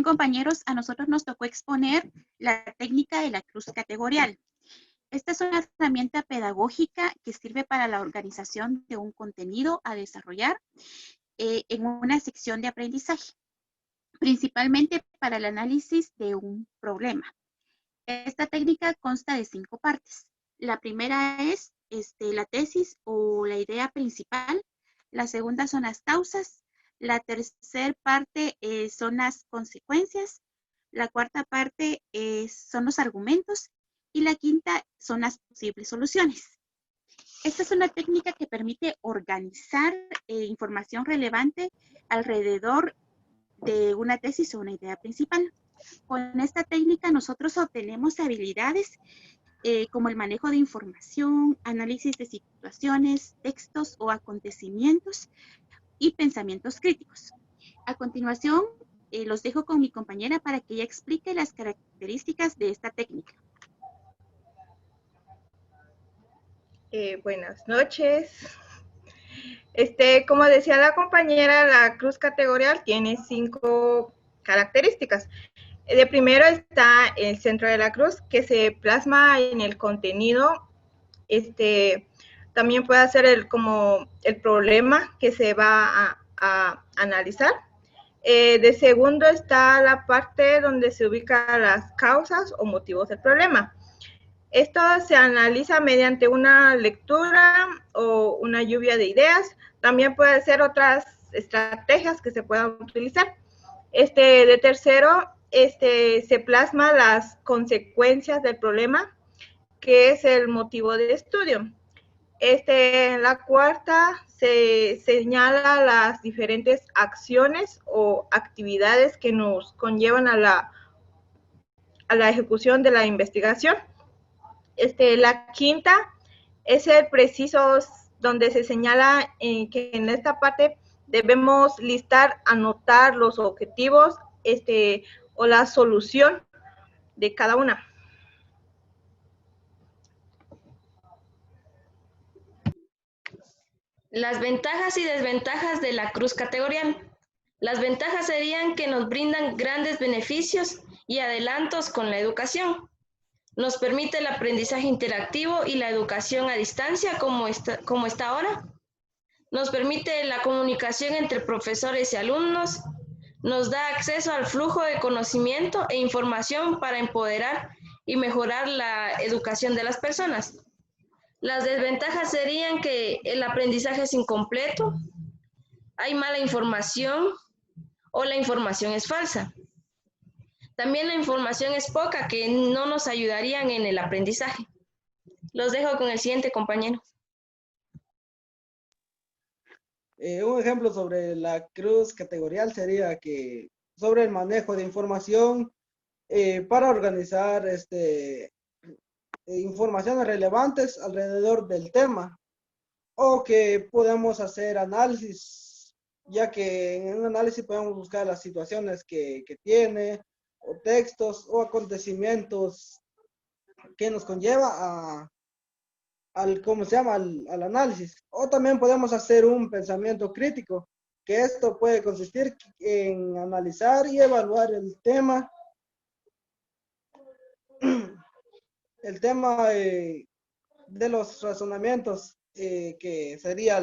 Bien, compañeros, a nosotros nos tocó exponer la técnica de la cruz categorial. Esta es una herramienta pedagógica que sirve para la organización de un contenido a desarrollar en una sección de aprendizaje, principalmente para el análisis de un problema. Esta técnica consta de 5 partes. La primera es la tesis o la idea principal. La segunda son las causas. La tercera parte son las consecuencias. La cuarta parte son los argumentos. Y la quinta son las posibles soluciones. Esta es una técnica que permite organizar información relevante alrededor de una tesis o una idea principal. Con esta técnica nosotros obtenemos habilidades como el manejo de información, análisis de situaciones, textos o acontecimientos y pensamientos críticos. A continuación, los dejo con mi compañera para que ella explique las características de esta técnica. Buenas noches. Como decía la compañera, la cruz categorial tiene 5 características. De primero está el centro de la cruz, que se plasma en el contenido. También puede ser como el problema que se va a analizar. De segundo está la parte donde se ubican las causas o motivos del problema. Esto se analiza mediante una lectura o una lluvia de ideas. También puede ser otras estrategias que se puedan utilizar. De tercero, se plasma las consecuencias del problema, que es el motivo de estudio. En la cuarta se señala las diferentes acciones o actividades que nos conllevan a la ejecución de la investigación. La quinta es el preciso, donde se señala que en esta parte debemos listar, anotar los objetivos o la solución de cada una. Las ventajas y desventajas de la cruz categorial. Las ventajas serían que nos brindan grandes beneficios y adelantos con la educación. Nos permite el aprendizaje interactivo y la educación a distancia como está ahora. Nos permite la comunicación entre profesores y alumnos. Nos da acceso al flujo de conocimiento e información para empoderar y mejorar la educación de las personas. Las desventajas serían que el aprendizaje es incompleto, hay mala información o la información es falsa. También la información es poca, que no nos ayudarían en el aprendizaje. Los dejo con el siguiente compañero. Un ejemplo sobre la cruz categorial sería que sobre el manejo de información para organizar informaciones relevantes alrededor del tema, o que podemos hacer análisis, ya que en un análisis podemos buscar las situaciones que tiene, o textos o acontecimientos que nos conlleva al análisis. O también podemos hacer un pensamiento crítico, que esto puede consistir en analizar y evaluar el tema de los razonamientos que sería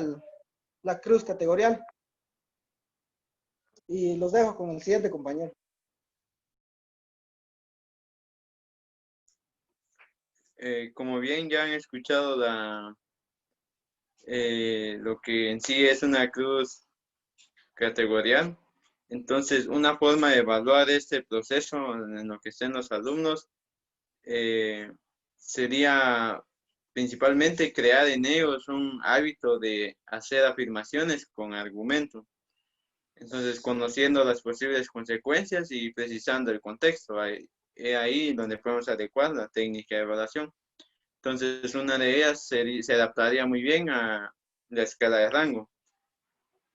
la cruz categorial. Y los dejo con el siguiente compañero. Como bien ya han escuchado lo que en sí es una cruz categorial, entonces una forma de evaluar este proceso en lo que estén los alumnos sería principalmente crear en ellos un hábito de hacer afirmaciones con argumento. Entonces, conociendo las posibles consecuencias y precisando el contexto, es ahí donde podemos adecuar la técnica de evaluación. Entonces, una de ellas se adaptaría muy bien a la escala de rango.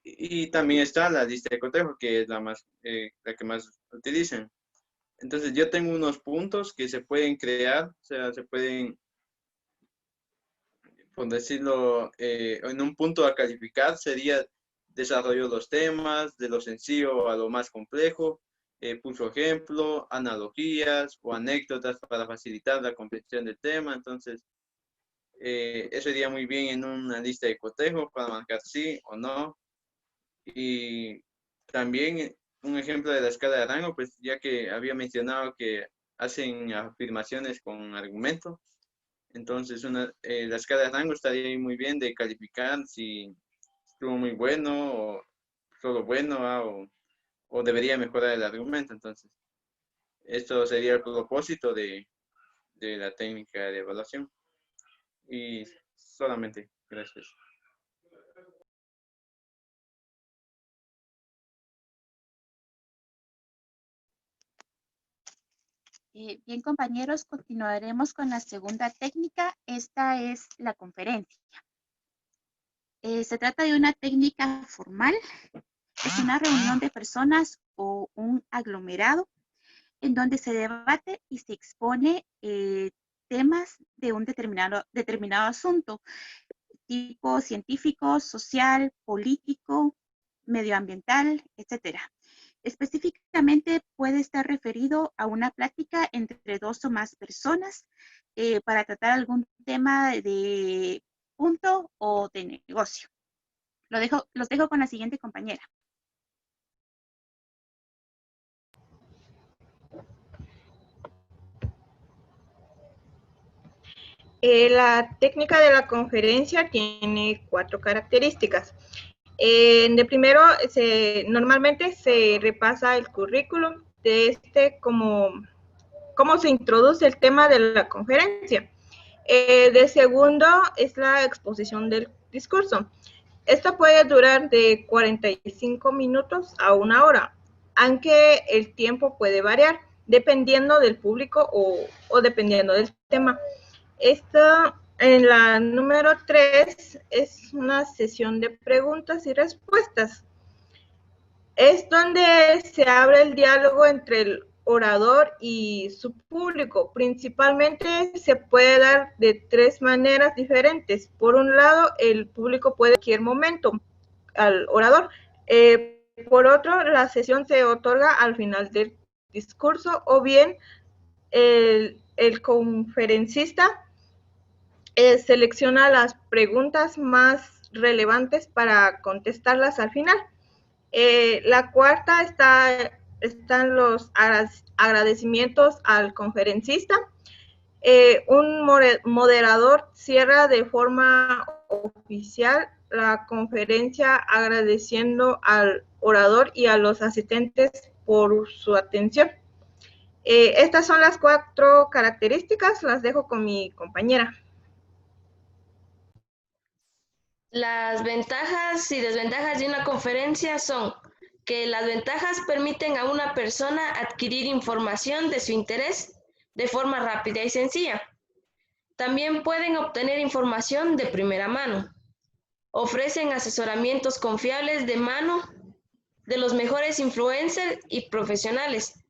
Y también está la lista de cotejo, que es la que más utilizan. Entonces, yo tengo unos puntos que se pueden crear, o sea, se pueden, por decirlo, en un punto a calificar sería desarrollo de los temas, de lo sencillo a lo más complejo, puso ejemplo, analogías o anécdotas para facilitar la comprensión del tema. Entonces, eso iría muy bien en una lista de cotejo para marcar sí o no. Y también un ejemplo de la escala de rango, pues ya que había mencionado que hacen afirmaciones con argumento. Entonces, la escala de rango estaría ahí muy bien de calificar si estuvo muy bueno o solo bueno, o debería mejorar el argumento. Entonces, esto sería el propósito de la técnica de evaluación. Y solamente, gracias. Bien, compañeros, continuaremos con la segunda técnica. Esta es la conferencia. Se trata de una técnica formal. Es una reunión de personas o un aglomerado en donde se debate y se expone temas de un determinado asunto, tipo científico, social, político, medioambiental, etc. Específicamente puede estar referido a una plática entre dos o más personas para tratar algún tema de punto o de negocio. Los dejo con la siguiente compañera. La técnica de la conferencia tiene 4 características. De primero, normalmente se repasa el currículum de cómo se introduce el tema de la conferencia. De segundo, es la exposición del discurso. Esta puede durar de 45 minutos a 1 hora, aunque el tiempo puede variar dependiendo del público o dependiendo del tema. Esta, en la número 3, es una sesión de preguntas y respuestas. Es donde se abre el diálogo entre el orador y su público. Principalmente se puede dar de 3 maneras diferentes. Por un lado, el público puede en cualquier momento al orador. Por otro, la sesión se otorga al final del discurso, o bien el conferencista selecciona las preguntas más relevantes para contestarlas al final. La cuarta están los agradecimientos al conferencista. Un moderador cierra de forma oficial la conferencia agradeciendo al orador y a los asistentes por su atención. Estas son las 4 características, las dejo con mi compañera. Las ventajas y desventajas de una conferencia son que las ventajas permiten a una persona adquirir información de su interés de forma rápida y sencilla. También pueden obtener información de primera mano. Ofrecen asesoramientos confiables de mano de los mejores influencers y profesionales.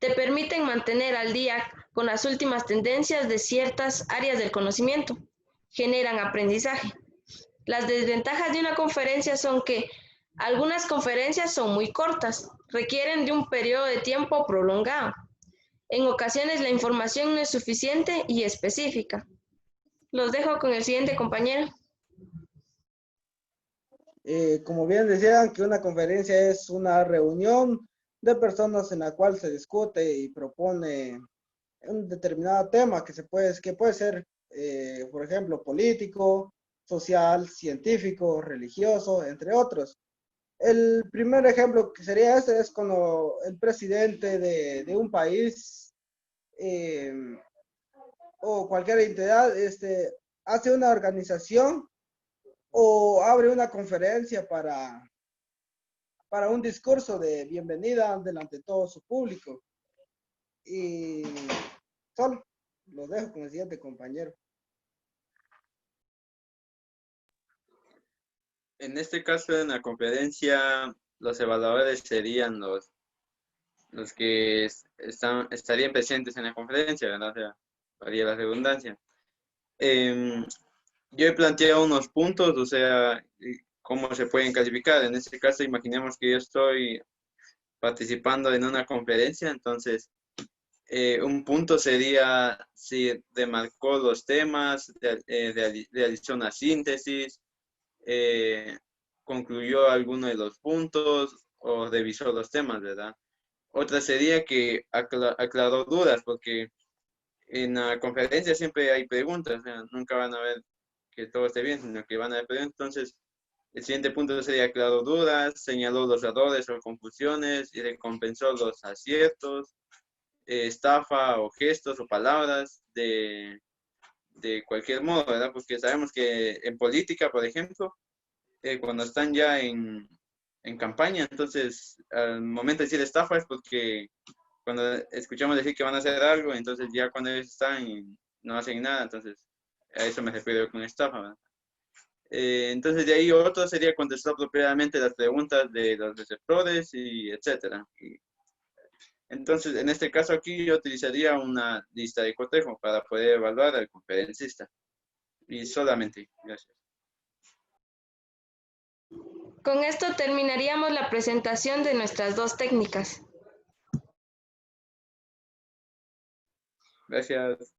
Te permiten mantener al día con las últimas tendencias de ciertas áreas del conocimiento. Generan aprendizaje. Las desventajas de una conferencia son que algunas conferencias son muy cortas, requieren de un periodo de tiempo prolongado. En ocasiones la información no es suficiente y específica. Los dejo con el siguiente compañero. Como bien decían, que una conferencia es una reunión de personas en la cual se discute y propone un determinado tema que puede ser, por ejemplo, político, social, científico, religioso, entre otros. El primer ejemplo que sería este es cuando el presidente de un país o cualquier entidad hace una organización o abre una conferencia para un discurso de bienvenida delante de todo su público. Y solo lo dejo con el siguiente compañero. En este caso, en la conferencia, los evaluadores serían los que estarían presentes en la conferencia, ¿verdad? O sea, varía la redundancia. Yo he planteado unos puntos, o sea, cómo se pueden calificar. En este caso, imaginemos que yo estoy participando en una conferencia. Entonces, un punto sería si remarcó los temas, realizó una síntesis, concluyó alguno de los puntos o revisó los temas, ¿verdad? Otra sería que aclaró dudas, porque en la conferencia siempre hay preguntas, o sea, nunca van a ver que todo esté bien, sino que van a haber preguntas. Entonces, el siguiente punto sería aclaró dudas, señaló los errores o confusiones y recompensó los aciertos, estafa o gestos o palabras de cualquier modo, ¿verdad? Porque sabemos que en política, por ejemplo, cuando están ya en campaña, entonces al momento de decir estafa es porque cuando escuchamos decir que van a hacer algo, entonces ya cuando ellos están y no hacen nada, entonces a eso me refiero con estafa, ¿verdad? Entonces de ahí otro sería contestar apropiadamente las preguntas de los receptores y etcétera. Entonces, en este caso aquí yo utilizaría una lista de cotejo para poder evaluar al conferencista. Y solamente, gracias. Con esto terminaríamos la presentación de nuestras dos técnicas. Gracias.